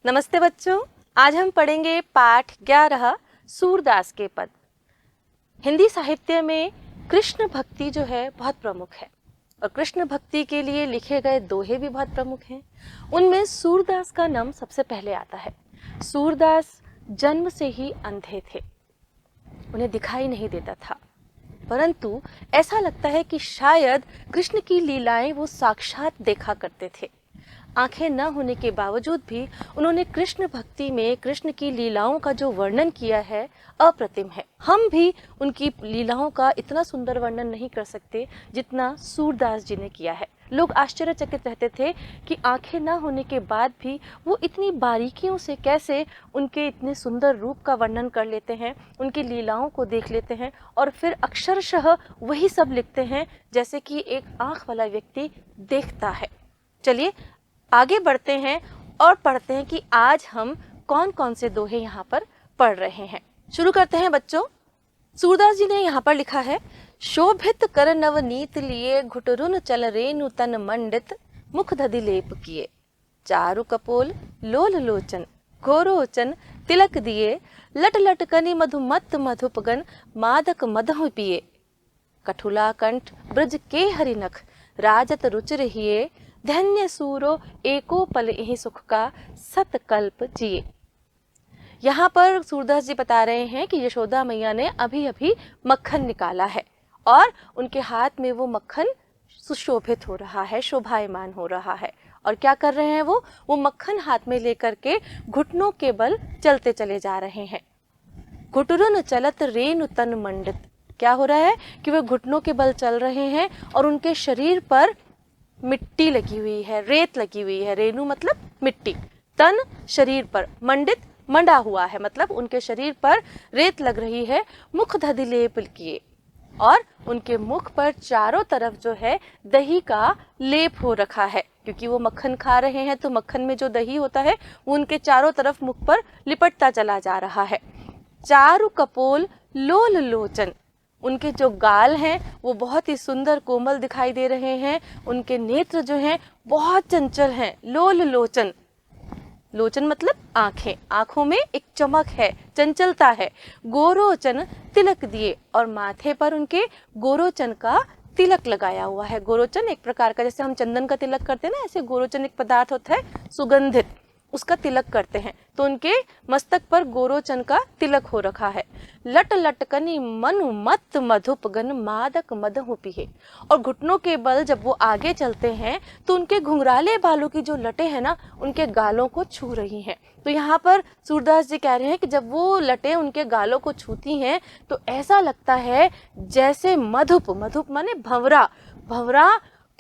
नमस्ते बच्चों, आज हम पढ़ेंगे पाठ 11 सूरदास के पद। हिंदी साहित्य में कृष्ण भक्ति जो है बहुत प्रमुख है और कृष्ण भक्ति के लिए लिखे गए दोहे भी बहुत प्रमुख हैं। उनमें सूरदास का नाम सबसे पहले आता है। सूरदास जन्म से ही अंधे थे, उन्हें दिखाई नहीं देता था, परंतु ऐसा लगता है कि शायद कृष्ण की लीलाएं वो साक्षात देखा करते थे। आंखें न होने के बावजूद भी उन्होंने कृष्ण भक्ति में कृष्ण की लीलाओं का जो वर्णन किया है अप्रतिम है। हम भी उनकी लीलाओं का इतना सुंदर वर्णन नहीं कर सकते जितना सूरदास जी ने किया है। लोग आश्चर्यचकित रहते थे कि आंखें न होने के बाद भी वो इतनी बारीकियों से कैसे उनके इतने सुंदर रूप का वर्णन कर लेते हैं, उनकी लीलाओं को देख लेते हैं और फिर अक्षरशः वही सब लिखते हैं जैसे कि एक आंख वाला व्यक्ति देखता है। चलिए आगे बढ़ते हैं और पढ़ते हैं कि आज हम कौन कौन से दोहे यहाँ पर पढ़ रहे हैं। शुरू करते हैं बच्चों। सूरदास जी ने यहाँ पर लिखा है, शोभित कर नवनीत लिए घुटरुन चल रेनु तन मंडित मुख धदि लेप किए, चारु कपोल लोल लोचन घोरोचन तिलक दिए, लट लट कनि मधुमत मधुपगन मादक मदहु पिए, कठुला कंठ ब्रज के हरिनख राजत रुच रहिए, धन्य सूरो एको पल यही सुख का सतकल्प जिए। यहाँ पर सूरदास जी बता रहे हैं कि यशोदा मैया ने अभी अभी मक्खन निकाला है और उनके हाथ में वो मक्खन सुशोभित हो रहा है, शोभायमान हो रहा है। और क्या कर रहे हैं वो मक्खन हाथ में लेकर के घुटनों के बल चलते चले जा रहे हैं। घुटरुन चलत रेनु तन मंडित, क्या हो रहा है कि वे घुटनों के बल चल रहे हैं और उनके शरीर पर मिट्टी लगी हुई है, रेत लगी हुई है। रेणु मतलब मिट्टी, तन शरीर पर, मंडित मंडा हुआ है मतलब उनके शरीर पर रेत लग रही है। मुख धदि लेप किए, और उनके मुख पर चारों तरफ जो है दही का लेप हो रखा है, क्योंकि वो मक्खन खा रहे हैं तो मक्खन में जो दही होता है वो उनके चारों तरफ मुख पर लिपटता चला जा रहा है। चारु कपोल लोल लोचन, उनके जो गाल हैं वो बहुत ही सुंदर कोमल दिखाई दे रहे हैं। उनके नेत्र जो हैं बहुत चंचल हैं। लोल लोचन, लोचन मतलब आंखें, आंखों में एक चमक है, चंचलता है। गोरोचन तिलक दिए, और माथे पर उनके गोरोचन का तिलक लगाया हुआ है। गोरोचन एक प्रकार का, जैसे हम चंदन का तिलक करते हैं ना, ऐसे गोरोचन एक पदार्थ होता है सुगंधित, उसका तिलक करते हैं, तो उनके मस्तक पर गोरोचन का तिलक हो रखा है। लट लटकनी मनु मत मधुपगन मादक मदहु पिए, और घुटनों के बल जब वो आगे चलते हैं तो उनके घुंघराले बालों की जो लटें हैं ना उनके गालों को छू रही हैं। तो यहाँ पर सूरदास जी कह रहे हैं कि जब वो लटें उनके गालों को छूती हैं तो ऐसा लगता है जैसे मधुप, मधुप माने भंवरा, भंवरा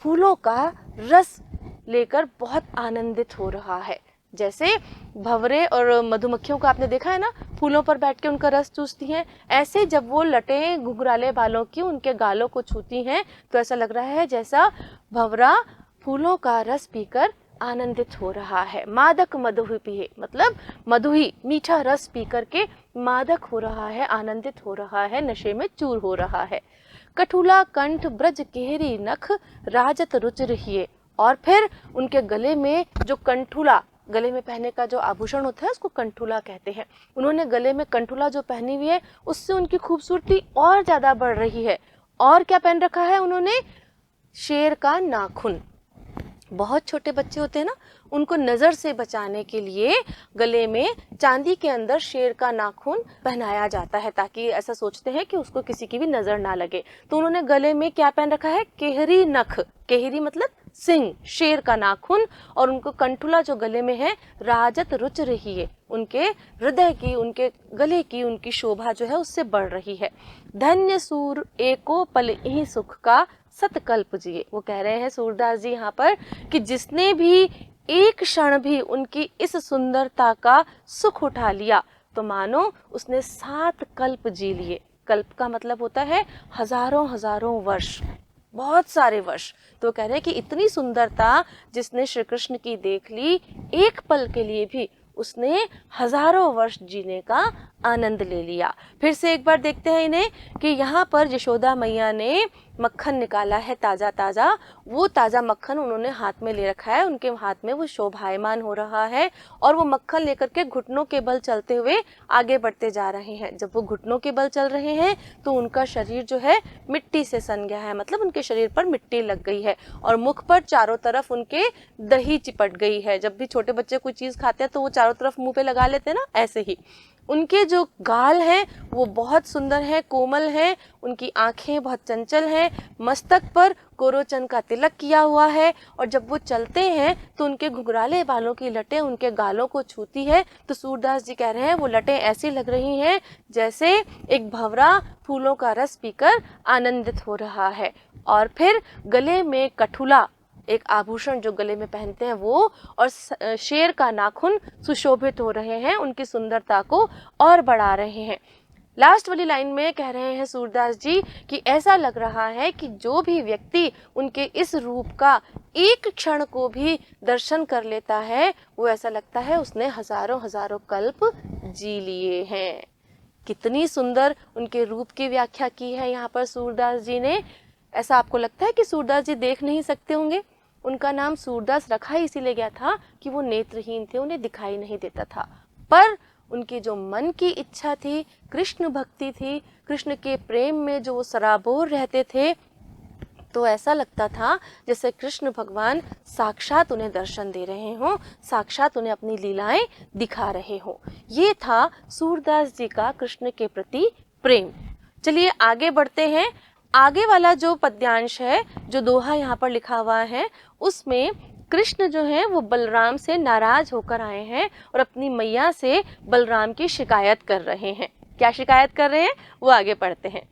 फूलों का रस लेकर बहुत आनंदित हो रहा है। जैसे भंवरे और मधुमक्खियों को आपने देखा है ना, फूलों पर बैठ के उनका रस चूसती हैं, ऐसे जब वो लटें घुंघराले बालों की उनके गालों को छूती हैं तो ऐसा लग रहा है जैसा भंवरा फूलों का रस पीकर आनंदित हो रहा है। मादक मधुहि पिए मतलब मधुही, मीठा रस पी करके मादक हो रहा है, आनंदित हो रहा है, नशे में चूर हो रहा है। कठुला कंठ ब्रज केहरी नख राजत रुच रहिए, और फिर उनके गले में जो कंठुला, गले में पहनने का जो आभूषण होता है उसको कंठुला कहते हैं। उन्होंने गले में कंठुला जो पहनी हुई है उससे उनकी खूबसूरती और ज्यादा बढ़ रही है। और क्या पहन रखा है उन्होंने? शेर का नाखून। बहुत छोटे बच्चे होते हैं ना, उनको नज़र से बचाने के लिए गले में चांदी के अंदर शेर का नाखून पहनाया जाता है, ताकि ऐसा सोचते हैं कि उसको किसी की भी नज़र ना लगे। तो उन्होंने गले में क्या पहन रखा है? केहरी नख, केहरी मतलब सिंह, शेर का नाखून, और उनको कंठुला जो गले में है राजत रुच रही है, उनके हृदय की, उनके गले की उनकी शोभा जो है उससे बढ़ रही है। धन्य सूर एको पल यही सुख का सतकल्प जिए, वो कह रहे हैं सूरदास जी यहाँ पर कि जिसने भी एक क्षण भी उनकी इस सुंदरता का सुख उठा लिया तो मानो उसने 7 कल्प जी लिए। कल्प का मतलब होता है हजारों हजारों वर्ष, बहुत सारे वर्ष। तो कह रहे हैं कि इतनी सुंदरता जिसने श्री कृष्ण की देख ली, एक पल के लिए भी उसने हजारों वर्ष जीने का आनंद ले लिया। फिर से एक बार देखते हैं इन्हें कि यहाँ पर यशोदा मैया ने मक्खन निकाला है ताज़ा ताज़ा, वो ताज़ा मक्खन उन्होंने हाथ में ले रखा है, उनके हाथ में वो शोभायमान हो रहा है और वो मक्खन लेकर के घुटनों के बल चलते हुए आगे बढ़ते जा रहे हैं। जब वो घुटनों के बल चल रहे हैं तो उनका शरीर जो है मिट्टी से सन गया है, मतलब उनके शरीर पर मिट्टी लग गई है और मुख पर चारों तरफ उनके दही चिपट गई है। जब भी छोटे बच्चे कोई चीज़ खाते हैं तो वो चारों तरफ मुंह पे लगा लेते हैं ना, ऐसे ही उनके जो गाल हैं वो बहुत सुंदर हैं, कोमल हैं, उनकी आंखें बहुत चंचल हैं, मस्तक पर कोरोचन का तिलक किया हुआ है और जब वो चलते हैं तो उनके घुंघराले बालों की लटें उनके गालों को छूती है। तो सूरदास जी कह रहे हैं वो लटें ऐसी लग रही हैं जैसे एक भंवरा फूलों का रस पीकर आनंदित हो रहा है। और फिर गले में कठुला, एक आभूषण जो गले में पहनते हैं वो, और शेर का नाखून सुशोभित हो रहे हैं, उनकी सुंदरता को और बढ़ा रहे हैं। लास्ट वाली लाइन में कह रहे हैं सूरदास जी कि ऐसा लग रहा है कि जो भी व्यक्ति उनके इस रूप का एक क्षण को भी दर्शन कर लेता है वो ऐसा लगता है उसने हजारों हजारों कल्प जी लिए हैं। कितनी सुंदर उनके रूप की व्याख्या की है यहाँ पर सूरदास जी ने। ऐसा आपको लगता है कि सूरदास जी देख नहीं सकते होंगे? उनका नाम सूरदास रखा ही इसीलिए गया था कि वो नेत्रहीन थे, उन्हें दिखाई नहीं देता था, पर उनकी जो मन की इच्छा थी, कृष्ण भक्ति थी, कृष्ण के प्रेम में जो वो सराबोर रहते थे, तो ऐसा लगता था जैसे कृष्ण भगवान साक्षात उन्हें दर्शन दे रहे हों, साक्षात उन्हें अपनी लीलाएं दिखा रहे हों। ये था सूरदास जी का कृष्ण के प्रति प्रेम। चलिए आगे बढ़ते हैं। आगे वाला जो पद्यांश है, जो दोहा यहाँ पर लिखा हुआ है, उसमें कृष्ण जो है वो बलराम से नाराज होकर आए हैं और अपनी मैया से बलराम की शिकायत कर रहे हैं। क्या शिकायत कर रहे हैं वो आगे पढ़ते हैं।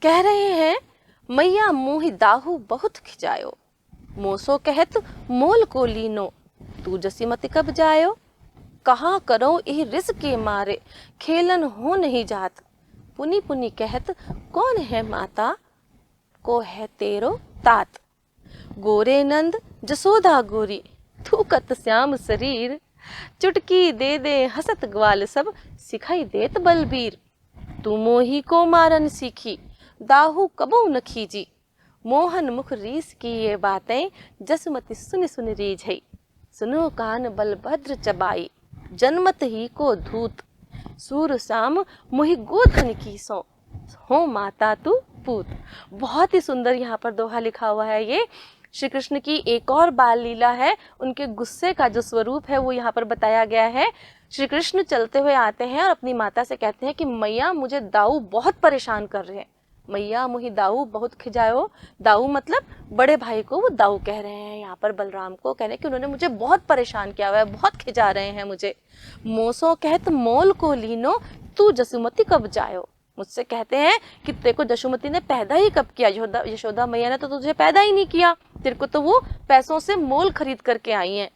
कह रहे हैं, मैया मोहि दाहू बहुत खिजायो, मोसो कहत मोल को लीनो, तू जसी मति कब जायो, कहाँ करो इह रिस के मारे, खेलन हो नहीं जात, पुनि पुनि कहत कौन है माता, को है तेरो तात, गोरे नंद जसोदा गोरी, तू कत श्याम शरीर, चुटकी दे दे हसत ग्वाल सब, सिखाई देत बलबीर, तू मोही को मारन सीखी, दाहू कबो न खीजी, मोहन मुख रीस की ये बातें, जसमति सुन सुन रीझ है, सुनो कान बलभद्र चबाई, जन्मत ही को धूत, सूर शाम मोहि गोधन की सो, हो माता तू पूत। बहुत ही सुंदर यहाँ पर दोहा लिखा हुआ है। ये श्री कृष्ण की एक और बाल लीला है, उनके गुस्से का जो स्वरूप है वो यहाँ पर बताया गया है। श्री कृष्ण चलते हुए आते हैं और अपनी माता से कहते हैं कि मैया मुझे दाऊ बहुत परेशान कर रहे हैं, मैया मुही दाऊ बहुत खिजायो। दाऊ मतलब बड़े भाई को वो दाऊ कह रहे हैं यहाँ पर, बलराम को कह रहे हैं कि उन्होंने मुझे बहुत परेशान किया हुआ है, बहुत खिजा रहे हैं मुझे। मोसो कहत मोल को लीनो, तू जसुमती कब जायो, मुझसे कहते हैं कि तेरे को जसुमती ने पैदा ही कब किया, यशोदा मैया ने तो तुझे पैदा ही नहीं किया, तेरे को तो वो पैसों से मोल खरीद करके आई हैं।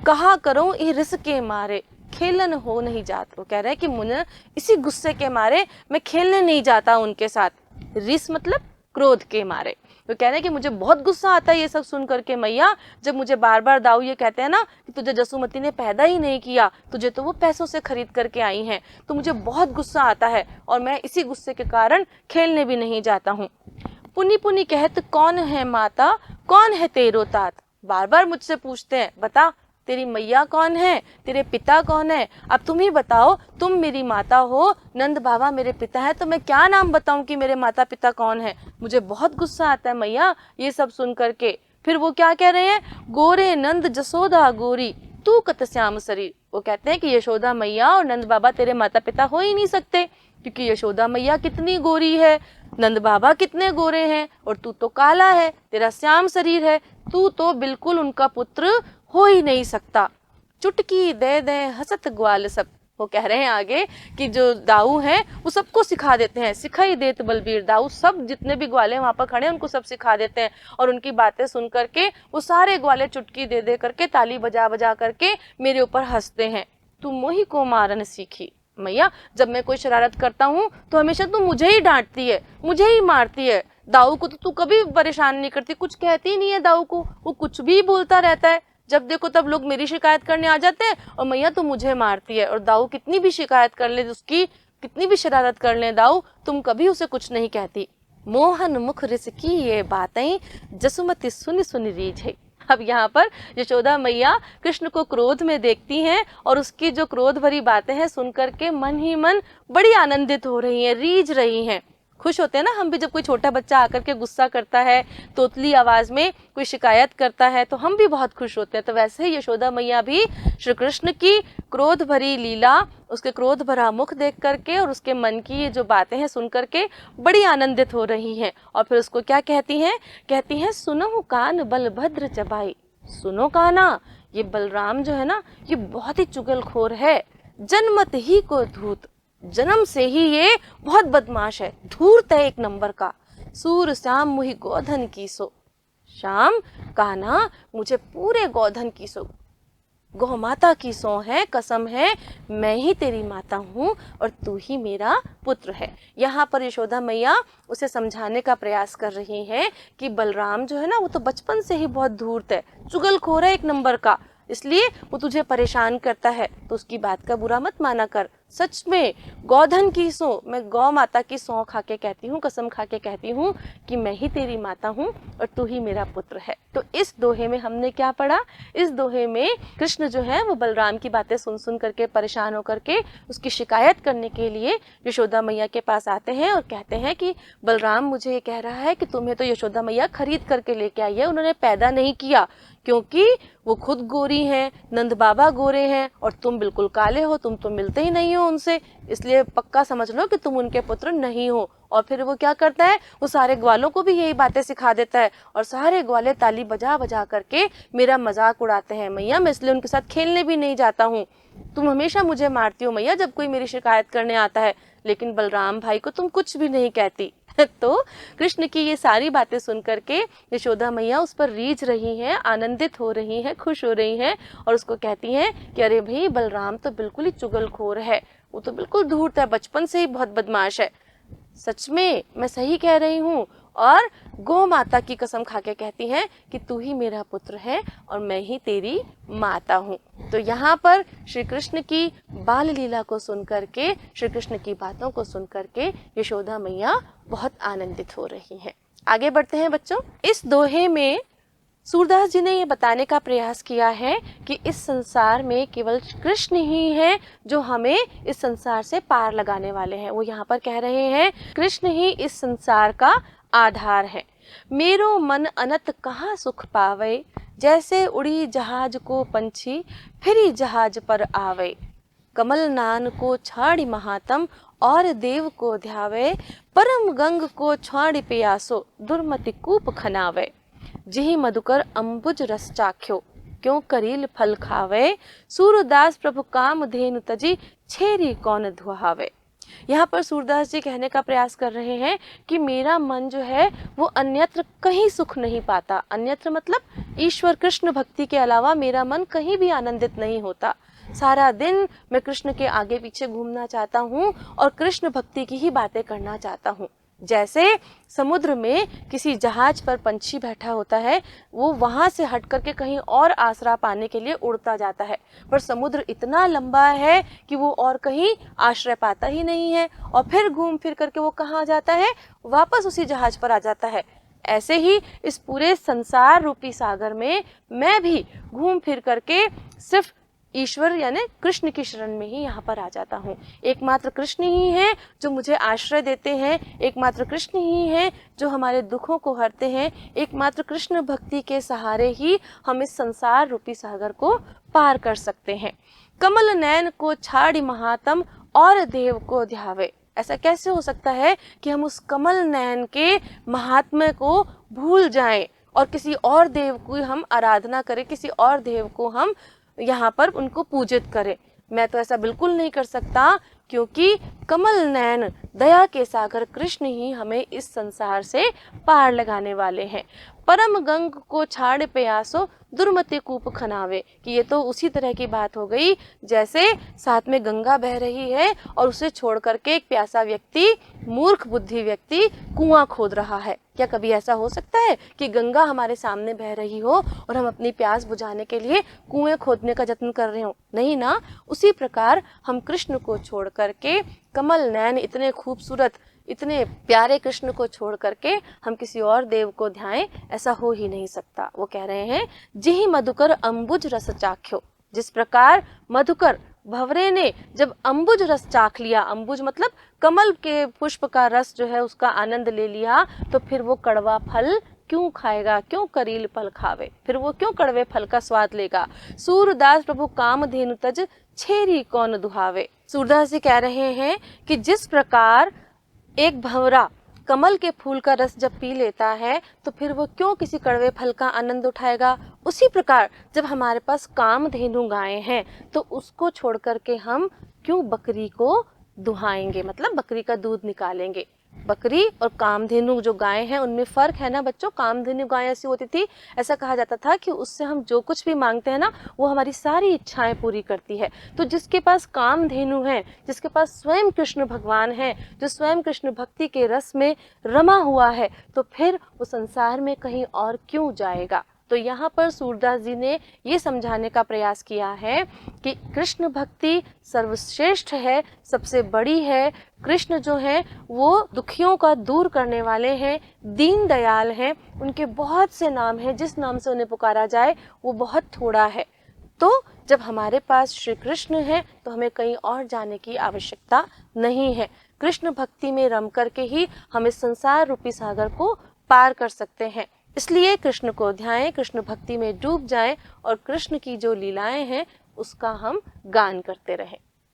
कहा करो ये रिस के मारे, खेलन हो नहीं जाता। वो कह रहे हैं कि मुझे इसी गुस्से के मारे मैं खेलने नहीं जाता उनके साथ। रिस मतलब क्रोध के मारे। वो कह रहे हैं कि मुझे बहुत गुस्सा आता है ये सब सुन करके मैया, जब मुझे बार बार दाऊ ये कहते हैं ना कि तुझे जसुमती ने पैदा ही नहीं किया, तुझे तो वो पैसों से खरीद करके आई हैं, तो मुझे बहुत गुस्सा आता है और मैं इसी गुस्से के कारण खेलने भी नहीं जाता हूँ। पुनि पुनि कहत कौन है माता, कौन है तेरो तात। बार बार मुझसे पूछते हैं बता तेरी मैया कौन है, तेरे पिता कौन है, अब तुम ही बताओ, तुम मेरी माता हो, नंद बाबा मेरे पिता है, तो मैं क्या नाम बताऊं कि मेरे माता पिता कौन है। मुझे बहुत गुस्सा आता है मैया ये सब सुन करके। फिर वो क्या कह रहे हैं, गोरे नंद जसोदा गोरी, तू कत श्याम शरीर। वो कहते हैं कि यशोदा मैया और नंद बाबा तेरे माता पिता हो ही नहीं सकते, क्योंकि यशोदा मैया कितनी गोरी है, नंद बाबा कितने गोरे हैं, और तू तो काला है, तेरा श्याम शरीर है, तू तो बिल्कुल उनका पुत्र हो ही नहीं सकता। चुटकी दे दे हसत ग्वाल सब। वो कह रहे हैं आगे कि जो दाऊ हैं वो सबको सिखा देते हैं, सिखाई देत बलबीर। दाऊ सब जितने भी ग्वाले वहाँ पर खड़े हैं उनको सब सिखा देते हैं, और उनकी बातें सुन करके वो सारे ग्वाले चुटकी दे दे करके, ताली बजा बजा करके मेरे ऊपर हंसते हैं। तू मोही को मारन सीखी। मैया जब मैं कोई शरारत करता हूँ तो हमेशा तू मुझे ही डांटती है, मुझे ही मारती है। दाऊ को तो तू कभी परेशान नहीं करती, कुछ कहती नहीं है दाऊ को, वो कुछ भी बोलता रहता है। जब देखो तब लोग मेरी शिकायत करने आ जाते हैं और मैया तो मुझे मारती है। और दाऊ कितनी भी शिकायत कर ले, उसकी कितनी भी शरारत कर ले दाऊ, तुम कभी उसे कुछ नहीं कहती। मोहन मुख रिस की ये बातें, जसुमती सुन सुन रीझ है। अब यहाँ पर यशोदा मैया कृष्ण को क्रोध में देखती हैं और उसकी जो क्रोध भरी बातें हैं सुन करके मन ही मन बड़ी आनंदित हो रही हैं, रीझ रही हैं। खुश होते हैं ना हम भी, जब कोई छोटा बच्चा आकर के गुस्सा करता है, तोतली आवाज में कोई शिकायत करता है तो हम भी बहुत खुश होते हैं। तो वैसे ही यशोदा मैया भी श्री कृष्ण की क्रोध भरी लीला, उसके क्रोध भरा मुख देख करके और उसके मन की ये जो बातें हैं सुन करके बड़ी आनंदित हो रही हैं। और फिर उसको क्या कहती हैं, सुनो कान बलभद्र चबाई। सुनो काना, ये बलराम जो है ना ये बहुत ही चुगलखोर है, जन्मत ही को धूत, जन्म से ही ये बहुत बदमाश है, धूर्त है एक नंबर का। सूर श्याम मुहि गोधन की सो, श्याम कान्हा मुझे पूरे गोधन की सो, गौ माता की सौ है, कसम है, मैं ही तेरी माता हूँ और तू ही मेरा पुत्र है। यहाँ पर यशोदा मैया उसे समझाने का प्रयास कर रही है कि बलराम जो है ना वो तो बचपन से ही बहुत धूर्त है, चुगलखोर है एक नंबर का, इसलिए वो तुझे परेशान करता है, तो उसकी बात का बुरा मत माना कर। सच में गोधन की सौ, मैं गौ माता की सौ खा के कहती हूँ, कसम खा के कहती हूँ कि मैं ही तेरी माता हूँ और तू ही मेरा पुत्र है। तो इस दोहे में हमने क्या पढ़ा, इस दोहे में कृष्ण जो है वो बलराम की बातें सुन सुन करके परेशान होकर के उसकी शिकायत करने के लिए यशोदा मैया के पास आते हैं और कहते हैं कि बलराम मुझे ये कह रहा है कि तुम्हें तो यशोदा मैया खरीद करके लेके आई है, उन्होंने पैदा नहीं किया, क्योंकि वो खुद गोरी हैं, नंद बाबा गोरे हैं और तुम बिल्कुल काले हो, तुम तो मिलते ही नहीं हो उनसे, इसलिए पक्का समझ लो कि तुम उनके पुत्र नहीं हो। और फिर वो क्या करता है, वो सारे ग्वालों को भी यही बातें सिखा देता है और सारे ग्वाले ताली बजा बजा करके मेरा मजाक उड़ाते हैं। मैया मैं इसलिए उनके साथ खेलने भी नहीं जाता हूँ, तुम हमेशा मुझे मारती हो मैया जब कोई मेरी शिकायत करने आता है, लेकिन बलराम भाई को तुम कुछ भी नहीं कहती। तो कृष्ण की ये सारी बातें सुन करके यशोदा मैया उस पर रीझ रही हैं, आनंदित हो रही हैं, खुश हो रही हैं और उसको कहती हैं कि अरे भाई बलराम तो बिल्कुल ही चुगलखोर है, वो तो बिल्कुल धूर्त है, बचपन से ही बहुत बदमाश है। सच में मैं सही कह रही हूँ। और गौ माता की कसम खा के कहती हैं कि तू ही मेरा पुत्र है और मैं ही तेरी माता हूँ। तो यहाँ पर श्री कृष्ण की बाल लीला को सुन करके, श्री कृष्ण की बातों को सुन करके यशोदा मैया बहुत आनंदित हो रही हैं। आगे बढ़ते हैं बच्चों। इस दोहे में सूरदास जी ने ये बताने का प्रयास किया है कि इस संसार में केवल कृष्ण ही हैं जो हमें इस संसार से पार लगाने वाले हैं। वो यहाँ पर कह रहे हैं कृष्ण ही इस संसार का आधार है। मेरो मन अनत कहाँ सुख पावे, जैसे उड़ी जहाज को पंछी फिरी जहाज पर आवे। कमल नान को छाड़ी महात्म और देव को ध्यावे, परम गंग को छाड़ी प्यासो दुर्मति कूप खनावे। जिहि मधुकर अम्बुज रस चाख्यो, क्यों करील फल खावे। सूरदास प्रभु काम धेनु तजी, छेरी कौन धुहावे। यहाँ पर सूरदास जी कहने का प्रयास कर रहे हैं कि मेरा मन जो है वो अन्यत्र कहीं सुख नहीं पाता। अन्यत्र मतलब ईश्वर कृष्ण भक्ति के अलावा मेरा मन कहीं भी आनंदित नहीं होता। सारा दिन मैं कृष्ण के आगे पीछे घूमना चाहता हूँ और कृष्ण भक्ति की ही बातें करना चाहता हूँ। जैसे समुद्र में किसी जहाज पर पंछी बैठा होता है, वो वहां से हट करके कहीं और आसरा पाने के लिए उड़ता जाता है, पर समुद्र इतना लंबा है कि वो और कहीं आश्रय पाता ही नहीं है और फिर घूम फिर करके वो कहाँ जाता है, वापस उसी जहाज पर आ जाता है। ऐसे ही इस पूरे संसार रूपी सागर में मैं भी घूम फिर करके सिर्फ ईश्वर यानी कृष्ण की शरण में ही यहाँ पर आ जाता हूँ। एकमात्र कृष्ण ही हैं जो मुझे आश्रय देते हैं, एकमात्र कृष्ण ही हैं जो हमारे दुखों को हरते हैं, एकमात्र कृष्ण भक्ति के सहारे ही हम इस संसार रूपी सागर को पार कर सकते हैं। कमल नयन को छाड़ी महात्म और देव को ध्यावे। ऐसा कैसे हो सकता है कि हम उस कमल नयन के महात्म्य को भूल जाएं और किसी और देव की हम आराधना करें, किसी और देव को हम यहाँ पर उनको पूजित करें। मैं तो ऐसा बिल्कुल नहीं कर सकता, क्योंकि कमल नयन दया के सागर कृष्ण ही हमें इस संसार से पार लगाने वाले हैं। परम गंग को छाड़ प्यासो दुर्मति कूप खनावे, कि ये तो उसी तरह की बात हो गई जैसे साथ में गंगा बह रही है और उसे छोड़ करके एक प्यासा व्यक्ति, मूर्ख बुद्धि व्यक्ति कुआं खोद रहा है। क्या कभी ऐसा हो सकता है कि गंगा हमारे सामने बह रही हो और हम अपनी प्यास बुझाने के लिए कुएं खोदने का यत्न कर रहे हो? नहीं ना। उसी प्रकार हम कृष्ण को छोड़ करके, कमल नयन इतने खूबसूरत, इतने प्यारे कृष्ण को छोड़ करके हम किसी और देव को ध्याएं, ऐसा हो ही नहीं सकता। वो कह रहे हैं जिहि मधुकर अंबुज रस चाख्यो, जिस प्रकार मधुकर भंवरे ने जब अंबुज रस चाख लिया, अंबुज मतलब कमल के पुष्प का रस जो है उसका आनंद ले लिया, तो फिर वो कड़वा फल क्यों खाएगा, क्यों करील फल खावे, फिर वो क्यों कड़वे फल का स्वाद लेगा। सूरदास प्रभु कामधेनु तज छेरी कौन दुहावे। सूरदास जी कह रहे हैं कि जिस प्रकार एक भंवरा कमल के फूल का रस जब पी लेता है तो फिर वो क्यों किसी कड़वे फल का आनंद उठाएगा। उसी प्रकार जब हमारे पास कामधेनु गायें हैं तो उसको छोड़ करके हम क्यों बकरी को दुहाएंगे, मतलब बकरी का दूध निकालेंगे। बकरी और कामधेनु जो गायें हैं उनमें फर्क है ना बच्चों। कामधेनु गाय ऐसी होती थी, ऐसा कहा जाता था कि उससे हम जो कुछ भी मांगते हैं ना वो हमारी सारी इच्छाएं पूरी करती है। तो जिसके पास कामधेनु है, जिसके पास स्वयं कृष्ण भगवान है, जो स्वयं कृष्ण भक्ति के रस में रमा हुआ है, तो फिर वो संसार में कहीं और क्यों जाएगा। तो यहाँ पर सूरदास जी ने ये समझाने का प्रयास किया है कि कृष्ण भक्ति सर्वश्रेष्ठ है, सबसे बड़ी है। कृष्ण जो हैं वो दुखियों का दूर करने वाले हैं, दीन दयाल हैं। उनके बहुत से नाम हैं, जिस नाम से उन्हें पुकारा जाए वो बहुत थोड़ा है। तो जब हमारे पास श्री कृष्ण है तो हमें कहीं और जाने की आवश्यकता नहीं है। कृष्ण भक्ति में रम करके ही हम इस संसार रूपी सागर को पार कर सकते हैं। इसलिए कृष्ण को ध्याएं, कृष्ण भक्ति में डूब जाएं और कृष्ण की जो लीलाएं हैं उसका हम गान करते रहें।